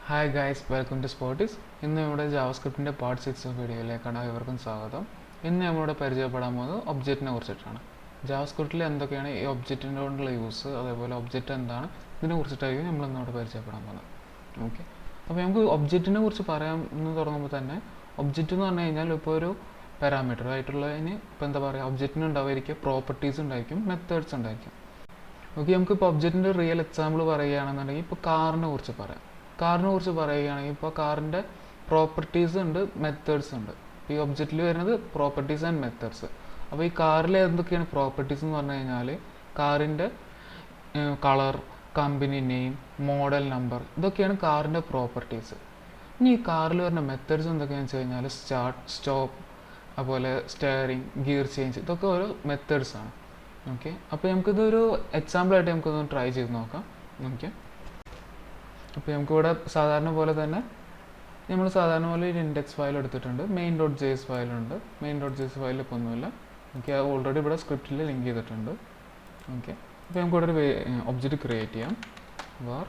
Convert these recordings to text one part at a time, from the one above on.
Hi guys, welcome to Sportis. ഇന്ന് നമ്മുടെ JavaScriptന്റെ part 6 വീഡിയോയിലേക്കാണ് ഏവർക്കും സ്വാഗതം. ഇന്ന് നമ്മളിവിടെ പരിചയപ്പെടാൻ പോകുന്നത് ഒബ്ജക്റ്റിനെ കുറിച്ചിട്ടാണ്. JavaScriptൽ എന്തൊക്കെയാണ് ഈ ഒബ്ജക്റ്റിൻ്റെ കൊണ്ടുള്ള യൂസ്, അതേപോലെ ഒബ്ജക്റ്റ് എന്താണ്, ഇതിനെ കുറിച്ചിട്ടായിരിക്കും നമ്മൾ ഇന്നിവിടെ പരിചയപ്പെടാൻ പോകുന്നത്. ഓക്കെ, അപ്പോൾ നമുക്ക് ഒബ്ജക്റ്റിനെ കുറിച്ച് പറയാൻ എന്ന് തുടങ്ങുമ്പോൾ തന്നെ ഒബ്ജക്റ്റ് എന്ന് പറഞ്ഞു കഴിഞ്ഞാൽ ഇപ്പോൾ ഒരു പാരാമീറ്റർ ആയിട്ടുള്ളതിന് ഇപ്പോൾ എന്താ പറയുക, ഒബ്ജക്റ്റിന് ഉണ്ടായിരിക്കും പ്രോപ്പർട്ടീസ് ഉണ്ടായിരിക്കും, മെത്തേഡ്സ് ഉണ്ടായിരിക്കും. ഓക്കെ, നമുക്കിപ്പോൾ ഒബ്ജക്റ്റിൻ്റെ റിയൽ എക്സാമ്പിൾ പറയുകയാണെന്നുണ്ടെങ്കിൽ ഇപ്പോൾ കാറിനെ കുറിച്ച് പറയാം. കാറിനെ കുറിച്ച് പറയുകയാണെങ്കിൽ ഇപ്പോൾ കാറിൻ്റെ പ്രോപ്പർട്ടീസ് ഉണ്ട്, മെത്തേഡ്സ് ഉണ്ട്. ഈ ഒബ്ജക്റ്റിൽ വരുന്നത് പ്രോപ്പർട്ടീസ് ആൻഡ് മെത്തേഡ്സ്. അപ്പോൾ ഈ കാറിൽ എന്തൊക്കെയാണ് പ്രോപ്പർട്ടീസ് എന്ന് പറഞ്ഞു കഴിഞ്ഞാൽ കാറിൻ്റെ colour, company name, model number, ഇതൊക്കെയാണ് കാറിൻ്റെ പ്രോപ്പർട്ടീസ്. ഇനി ഈ കാറിൽ വരുന്ന മെത്തേഡ്സ് എന്തൊക്കെയാണെന്ന് വെച്ച് കഴിഞ്ഞാൽ സ്റ്റാർട്ട്, സ്റ്റോപ്പ്, അതുപോലെ സ്റ്റെയറിംഗ്, ഗിയർ ചേഞ്ച്, ഇതൊക്കെ ഓരോ മെത്തേഡ്സ് ആണ്. ഓക്കെ, അപ്പോൾ നമുക്കിതൊരു എക്സാമ്പിളായിട്ട് നമുക്കൊന്ന് ട്രൈ ചെയ്ത് നോക്കാം. ഓക്കെ, അപ്പോൾ നമുക്കിവിടെ സാധാരണ പോലെ തന്നെ നമ്മൾ സാധാരണ പോലെ ഒരു ഇൻഡെക്സ് ഫയൽ എടുത്തിട്ടുണ്ട്, main.js ഫയലുണ്ട്. main.js ഫയലിൽ ഇപ്പോൾ ഒന്നുമില്ല. ഓക്കെ, അത് ഓൾറെഡി ഇവിടെ സ്ക്രിപ്റ്റിൽ ലിങ്ക് ചെയ്തിട്ടുണ്ട്. ഓക്കെ, അപ്പോൾ നമുക്കിവിടെ ഒരു ഒബ്ജക്റ്റ് ക്രിയേറ്റ് ചെയ്യാം. വാർ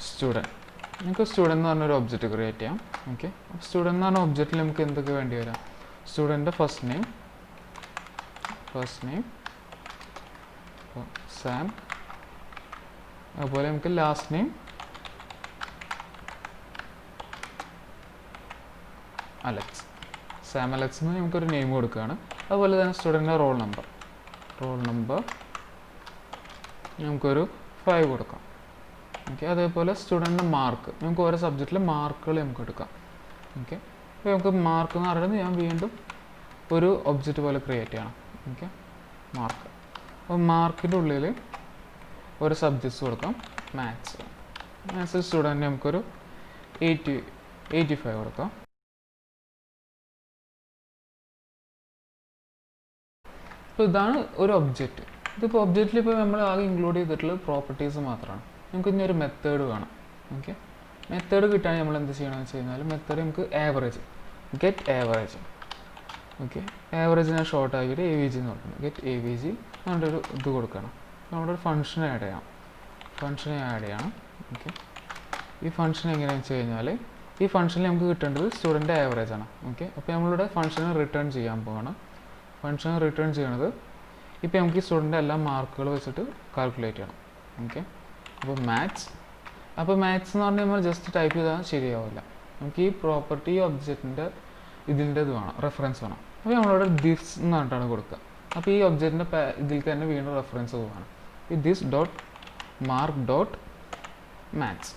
സ്റ്റുഡൻറ്റ്, നമുക്ക് സ്റ്റുഡൻറ്റ് എന്ന് പറഞ്ഞൊരു ഒബ്ജക്റ്റ് ക്രിയേറ്റ് ചെയ്യാം. ഓക്കെ, അപ്പോൾ സ്റ്റുഡൻറ്റ് എന്ന് പറഞ്ഞ ഒബ്ജക്റ്റിൽ നമുക്ക് എന്തൊക്കെ വേണ്ടി വരാം? സ്റ്റുഡൻറ്റിൻ്റെ ഫസ്റ്റ് നെയിം സാം, അതുപോലെ നമുക്ക് last name Alex, Sam Alex എന്ന് നമുക്കൊരു നെയിം കൊടുക്കുകയാണ്. അതുപോലെ തന്നെ സ്റ്റുഡൻറ്റിൻ്റെ റോൾ നമ്പർ നമുക്കൊരു 5 കൊടുക്കാം. ഓക്കെ, അതേപോലെ സ്റ്റുഡൻറ്റിൻ്റെ മാർക്ക്, നമുക്ക് ഓരോ സബ്ജക്റ്റിലെ മാർക്കുകൾ നമുക്ക് എടുക്കാം. ഓക്കെ, അപ്പോൾ നമുക്ക് മാർക്ക് എന്ന് പറയുന്നത് ഞാൻ വീണ്ടും ഒരു ഒബ്ജക്റ്റ് പോലെ ക്രിയേറ്റ് ചെയ്യണം. Okay, mark. അപ്പോൾ മാർക്കിൻ്റെ ഉള്ളിൽ ഒരു സബ്ജക്ട്സ് കൊടുക്കാം. മാത്സ് സ്റ്റുഡൻറ്റിന് നമുക്കൊരു 85 കൊടുക്കാം. അപ്പോൾ ഇതാണ് ഒരു ഒബ്ജക്റ്റ്. ഇതിപ്പോൾ ഒബ്ജക്റ്റിൽ ഇപ്പോൾ നമ്മൾ ആകെ ഇൻക്ലൂഡ് ചെയ്തിട്ടുള്ള പ്രോപ്പർട്ടീസ് മാത്രമാണ്. നമുക്ക് ഇനി ഒരു മെത്തേഡ് വേണം. ഓക്കെ, മെത്തേഡ് കിട്ടാൻ നമ്മൾ എന്ത് ചെയ്യണമെന്ന് വെച്ച് കഴിഞ്ഞാൽ മെത്തേഡ് നമുക്ക് average, get average. Okay, average ഞാൻ ഷോർട്ട് ആക്കിയിട്ട് AVG എന്ന് കൊടുക്കണം. ഗെറ്റ് AVG നമ്മുടെ ഒരു ഇത് കൊടുക്കണം. നമ്മുടെ ഒരു ഫംഗ്ഷൻ ആഡ് ചെയ്യണം. ഓക്കെ, ഈ ഫംഗ്ഷൻ എങ്ങനെയാണെന്ന് വെച്ച് കഴിഞ്ഞാൽ ഈ ഫംഗ്ഷനിൽ നമുക്ക് കിട്ടേണ്ടത് സ്റ്റുഡൻറ്റ് ആവറേജ് ആണ്. ഓക്കെ, അപ്പോൾ നമ്മളിവിടെ ഫംഗ്ഷനെ റിട്ടേൺ ചെയ്യാൻ പോവാണ്. ഫംഗ്ഷൻ റിട്ടേൺ ചെയ്യണത് ഇപ്പോൾ നമുക്ക് ഈ സ്റ്റുഡൻറ്റ് എല്ലാ മാർക്കുകൾ വെച്ചിട്ട് കാൽക്കുലേറ്റ് ചെയ്യണം. ഓക്കെ, അപ്പോൾ മാത്സ് എന്ന് പറഞ്ഞാൽ നമ്മൾ ജസ്റ്റ് ടൈപ്പ് ചെയ്താൽ ശരിയാവില്ല. നമുക്ക് ഈ പ്രോപ്പർട്ടി ഒബ്ജക്റ്റിൻ്റെ ഇതിൻ്റെ ഇത് വേണം, റെഫറൻസ് വേണം. അപ്പോൾ നമ്മളിവിടെ ദിസ് എന്ന് പറഞ്ഞിട്ടാണ് കൊടുക്കുക. അപ്പോൾ ഈ ഒബ്ജക്റ്റിൻ്റെ ഇതിൽ തന്നെ വീണ്ടും റെഫറൻസ് പോവാണ്. ഈ this dot mark dot maths.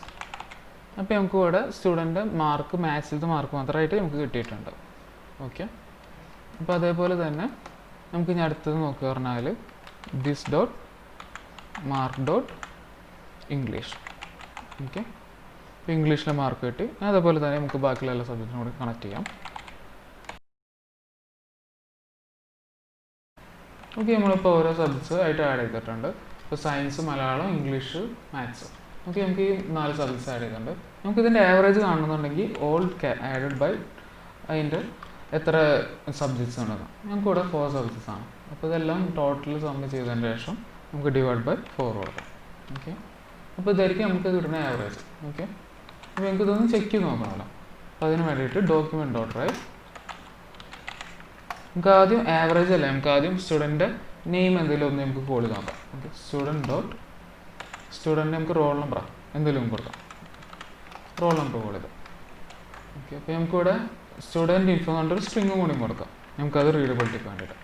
അപ്പോൾ നമുക്ക് ഇവിടെ സ്റ്റുഡൻറ്റ് മാർക്ക്, മാത്സിലത്തെ മാർക്ക് മാത്രമായിട്ട് നമുക്ക് കിട്ടിയിട്ടുണ്ട്. ഓക്കെ, അപ്പോൾ അതേപോലെ തന്നെ നമുക്ക് ഇനി അടുത്തത് നോക്കുക പറഞ്ഞാൽ this dot mark dot English. Okay, ഇപ്പോൾ ഇംഗ്ലീഷിലെ മാർക്ക് കിട്ടി. അതേപോലെ തന്നെ നമുക്ക് ബാക്കിയുള്ള എല്ലാ സബ്ജക്റ്റിനും കൂടി കണക്ട് ചെയ്യാം. ഓക്കെ, നമ്മളിപ്പോൾ ഓരോ സബ്ജക്ട്സ് ആയിട്ട് ആഡ് ചെയ്തിട്ടുണ്ട്. ഇപ്പോൾ science, Malayalam, English, maths. Okay, നമുക്ക് ഈ 4 സബ്ജക്ട്സ് ആഡ് ചെയ്തിട്ടുണ്ട്. നമുക്കിതിൻ്റെ ആവറേജ് കാണുന്നുണ്ടെങ്കിൽ ഓൾ ആഡഡ് ബൈ അതിൻ്റെ എത്ര സബ്ജക്ട്സ് ഉണ്ടെന്ന്. നമുക്ക് ഇവിടെ 4 സബ്ജക്ട്സ് ആണ്. അപ്പോൾ ഇതെല്ലാം ടോട്ടൽ സമ്മ് ചെയ്തതിന് ശേഷം നമുക്ക് ഡിവൈഡ് ബൈ 4 കൊടുക്കാം. ഓക്കെ, അപ്പോൾ ഇതായിരിക്കും നമുക്ക് കിട്ടുന്ന ആവറേജ്. ഓക്കെ, അപ്പോൾ നമുക്ക് ഇതൊന്ന് ചെക്ക് ചെയ്ത് നോക്കണമല്ലോ. അപ്പോൾ അതിന് വേണ്ടിയിട്ട് ഡോക്യുമെൻറ്റ് ഡോട്ട് റൈറ്റ്, നമുക്ക് ആദ്യം ആവറേജ് അല്ല, നമുക്ക് ആദ്യം സ്റ്റുഡൻറ്റ് നെയിം എന്തെങ്കിലും ഒന്ന് നമുക്ക് കോൾ ചെയ്ത് നോക്കാം. ഓക്കെ, സ്റ്റുഡൻറ്റ് നമുക്ക് റോൾ നമ്പറാണ് എന്തെങ്കിലും കൊടുക്കാം. റോൾ നമ്പർ കോൾ ചെയ്ത്. ഓക്കെ, അപ്പോൾ നമുക്കിവിടെ സ്റ്റുഡൻറ്റ് ഇൻഫോ എന്ന് പറഞ്ഞൊരു സ്ട്രിങ്ങും കൂടി കൊടുക്കാം. നമുക്കത് റീഡബിലിറ്റിക്ക് വേണ്ടിയിട്ട്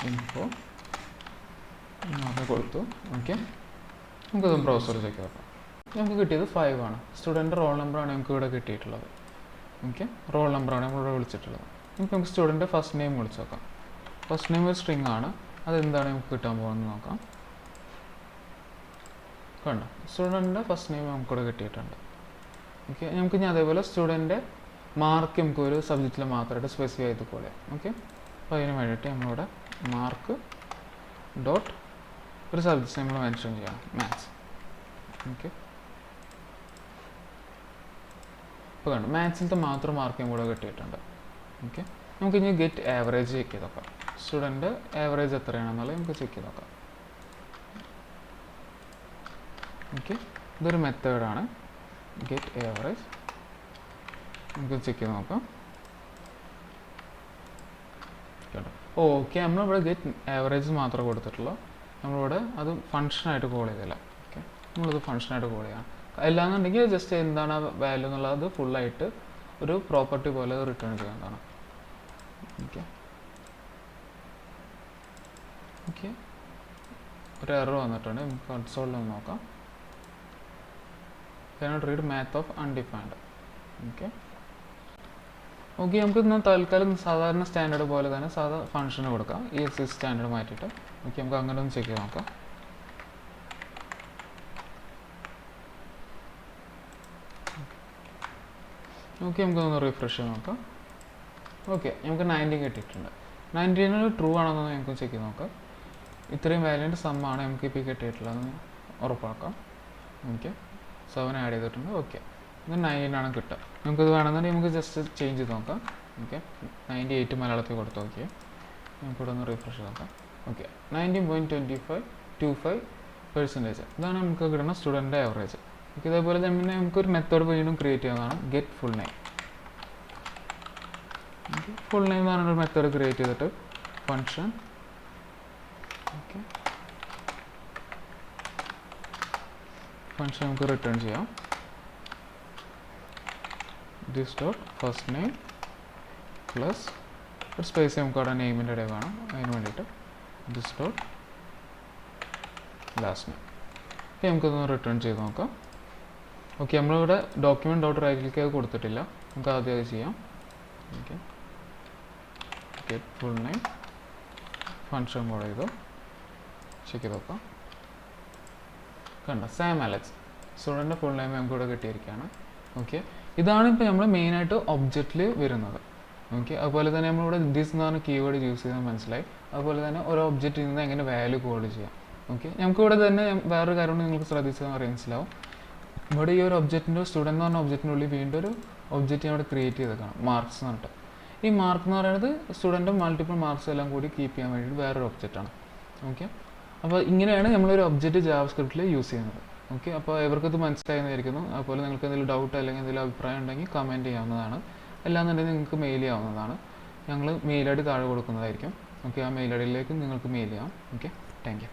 ഇൻഫോ കൊടുത്തു. ഓക്കെ, നമുക്കത് ബ്രൗസർ ചെക്ക് നോക്കാം. നമുക്ക് കിട്ടിയത് 5 ആണ്. സ്റ്റുഡൻറ്റ് റോൾ നമ്പറാണ് നമുക്ക് ഇവിടെ കിട്ടിയിട്ടുള്ളത്. ഓക്കെ, റോൾ നമ്പറാണ് നമ്മളിവിടെ വിളിച്ചിട്ടുള്ളത്. നമുക്ക് സ്റ്റുഡൻറ്റ് ഫസ്റ്റ് നെയിം വിളിച്ച് നോക്കാം. ഫസ്റ്റ് നെയിം ഒരു സ്ട്രിങ് ആണ്. അതെന്താണ് നമുക്ക് കിട്ടാൻ പോകുന്നത് നോക്കാം. കണ്ടോ, സ്റ്റുഡൻറ്റിൻ്റെ ഫസ്റ്റ് നെയിം നമുക്കിവിടെ കിട്ടിയിട്ടുണ്ട്. ഓക്കെ, നമുക്ക് ഇനി അതേപോലെ സ്റ്റുഡൻറ്റ് മാർക്ക് നമുക്ക് ഒരു സബ്ജക്റ്റിൽ മാത്രമായിട്ട് സ്പെസിഫൈ ചെയ്ത് കോൾ ചെയ്യാം. ഓക്കെ, അപ്പോൾ അതിന് വേണ്ടിയിട്ട് നമ്മളിവിടെ മാർക്ക് ഡോട്ട് ഒരു സബ്ജക്റ്റ് നമ്മൾ മെൻഷൻ ചെയ്യണം, മാത്സ്. ഓക്കെ, ഇപ്പോൾ കണ്ടു മാത്സിലത്തെ മാത്രം മാർക്ക് കൂടെ കിട്ടിയിട്ടുണ്ട്. ഓക്കെ, നമുക്ക് ഇനി ഗെറ്റ് ആവറേജ് ചെക്ക് ചെയ്ത് നോക്കാം. സ്റ്റുഡൻറ്റ് ആവറേജ് എത്രയാണെന്നുള്ളത് നമുക്ക് ചെക്ക് ചെയ്ത് നോക്കാം. ഓക്കെ, ഇതൊരു മെത്തേഡാണ്, ഗെറ്റ് ആവറേജ്. നമുക്ക് ചെക്ക് ചെയ്ത് നോക്കാം. കേട്ടോ, ഓക്കെ, നമ്മളിവിടെ ഗെറ്റ് ആവറേജ് മാത്രമേ കൊടുത്തിട്ടുള്ളൂ. നമ്മളിവിടെ അത് ഫംഗ്ഷനായിട്ട് കോൾ ചെയ്തില്ല. ഓക്കെ, നമ്മളിത് ഫംഗ്ഷനായിട്ട് കോൾ ചെയ്യാം. അല്ലാന്നുണ്ടെങ്കിൽ ജസ്റ്റ് എന്താണ് ആ വാല്യൂ എന്നുള്ളത് ഫുള്ളായിട്ട് ഒരു പ്രോപ്പർട്ടി പോലെ റിട്ടേൺ ചെയ്യാവുന്നതാണ്. ഓക്കെ ഓക്കെ, ഒരു എറർ വന്നിട്ടുണ്ട്. നമുക്ക് കൺസോളിൽ ഒന്ന് നോക്കാം. cannot read math of undefined. Okay okay, നമുക്ക് ഇന്ന് തൽക്കാലം സാധാരണ സ്റ്റാൻഡേർഡ് പോലെ തന്നെ സാധാ ഫംഗ്ഷന് കൊടുക്കാം. ഈ എക്സിസ്റ്റ് സ്റ്റാൻഡേർഡ് മാറ്റിയിട്ട്. ഓക്കെ, നമുക്ക് അങ്ങനെ ഒന്ന് ചെക്ക് ചെയ്ത് നോക്കാം. ഓക്കെ, നമുക്കൊന്ന് റിഫ്രഷ് ചെയ്ത് നോക്കാം. ഓക്കെ, നമുക്ക് 19 കിട്ടിയിട്ടുണ്ട്. 19 ട്രൂ ആണെന്ന് നമുക്ക് ചെക്ക് ചെയ്ത് നോക്കാം. ഇത്രയും വാല്യൂൻ്റെ സമ്മാണ് നമുക്ക് ഇപ്പോൾ കിട്ടിയിട്ടുള്ളതെന്ന് ഉറപ്പാക്കാം. ഓക്കെ, 7 ആഡ് ചെയ്തിട്ടുണ്ട്. ഓക്കെ, ഇത് 9 ആണ് കിട്ടുക. നമുക്കിത് വേണമെന്നുണ്ടെങ്കിൽ നമുക്ക് ജസ്റ്റ് ചേഞ്ച് ചെയ്ത് നോക്കാം. ഓക്കെ, 98 മലയാളത്തിൽ കൊടുത്ത് നോക്കിയാൽ നമുക്കിവിടെ ഒന്ന് റിഫ്രഷ് നോക്കാം. ഓക്കെ, 19.25% ഇതാണ് നമുക്ക് കിട്ടുന്ന സ്റ്റുഡൻ്റ് ആവറേജ്. ഓക്കെ, ഇതേപോലെ തന്നെ നമുക്കൊരു മെത്തേഡ് വീണ്ടും ക്രിയേറ്റ് ചെയ്യാവുന്നതാണ്, get full name. Full name എന്ന് പറഞ്ഞൊരു മെത്തേഡ് ക്രിയേറ്റ് ചെയ്തിട്ട് ഫംഗ്ഷൻ ഫംഗ്ഷൻ നമുക്ക് റിട്ടേൺ ചെയ്യാം. This dot first name plus ഒരു സ്പേസ് നമുക്ക് അവിടെ നെയിമിൻ്റെ ഇടയിൽ വേണം, അതിന് വേണ്ടിയിട്ട് this dot last name. Okay, നമുക്കതൊന്ന് റിട്ടേൺ ചെയ്ത് നോക്കാം. ഓക്കെ, നമ്മളിവിടെ ഡോക്യുമെൻറ്റ് ഡോട്ട് റൈറ്റിലേക്ക് അത് കൊടുത്തിട്ടില്ല. നമുക്ക് ആദ്യം അത് ചെയ്യാം. Okay, get full name function call ചെയ്തു ചെക്ക് ചെയ്ത് നോക്കാം. കണ്ടോ, സാം അലക്സ് സ്റ്റുഡൻ്റെ ഫുൾ നെയിം നമുക്ക് ഇവിടെ കിട്ടിയിരിക്കുകയാണ്. ഓക്കെ, ഇതാണ് ഇപ്പോൾ നമ്മൾ മെയിനായിട്ട് ഒബ്ജക്റ്റിൽ വരുന്നത്. ഓക്കെ, അതുപോലെ തന്നെ നമ്മളിവിടെ ദിസ് എന്ന് പറഞ്ഞ കീവേഡ് യൂസ് ചെയ്താൽ മനസ്സിലായി. അതുപോലെ തന്നെ ഒരു ഒബ്ജക്റ്റിൽ നിന്ന് എങ്ങനെ വാല്യൂ കോൾ ചെയ്യാം. ഓക്കെ, നമുക്കിവിടെ തന്നെ വേറൊരു കാര്യം നിങ്ങൾക്ക് ശ്രദ്ധിച്ചാൽ മനസ്സിലാവും. ഇവിടെ ഈ ഒരു ഒബ്ജക്റ്റിൻ്റെ സ്റ്റുഡൻ്റ് എന്ന് പറഞ്ഞ ഒബ്ജക്റ്റിൻ്റെ ഉള്ളിൽ വീണ്ടും ഒരു ഒബ്ജക്റ്റ് അവിടെ ക്രിയേറ്റ് ചെയ്തേക്കണം, മാർക്സ് എന്ന് പറഞ്ഞിട്ട്. ഈ മാർക്ക് എന്ന് പറയുന്നത് സ്റ്റുഡൻറ്റ് മൾട്ടിപ്പിൾ മാർക്സ് എല്ലാം കൂടി കീപ്പ് ചെയ്യാൻ വേണ്ടിയിട്ട് വേറൊരു ഒബ്ജക്റ്റാണ്. ഓക്കെ, അപ്പോൾ ഇങ്ങനെയാണ് നമ്മളൊരു ഒബ്ജക്റ്റ് ജാവാസ്ക്രിപ്റ്റിൽ യൂസ് ചെയ്യുന്നത്. ഓക്കെ, അപ്പോൾ ഇവർക്കത് മനസ്സിലായെന്നായിരിക്കുന്നു. അതുപോലെ നിങ്ങൾക്ക് എന്തെങ്കിലും ഡൗട്ട് അല്ലെങ്കിൽ എന്തെങ്കിലും അഭിപ്രായം ഉണ്ടെങ്കിൽ കമൻറ്റ് ചെയ്യാവുന്നതാണ്. അല്ലാന്നുണ്ടെങ്കിൽ നിങ്ങൾക്ക് മെയിൽ ചെയ്യാവുന്നതാണ്. ഞങ്ങൾ മെയിൽ ഐ ഡി താഴെ കൊടുക്കുന്നതായിരിക്കും. ഓക്കെ, ആ മെയിൽ ഐ ഡിയിലേക്ക് നിങ്ങൾക്ക് മെയിൽ ചെയ്യാം. Okay, thank you.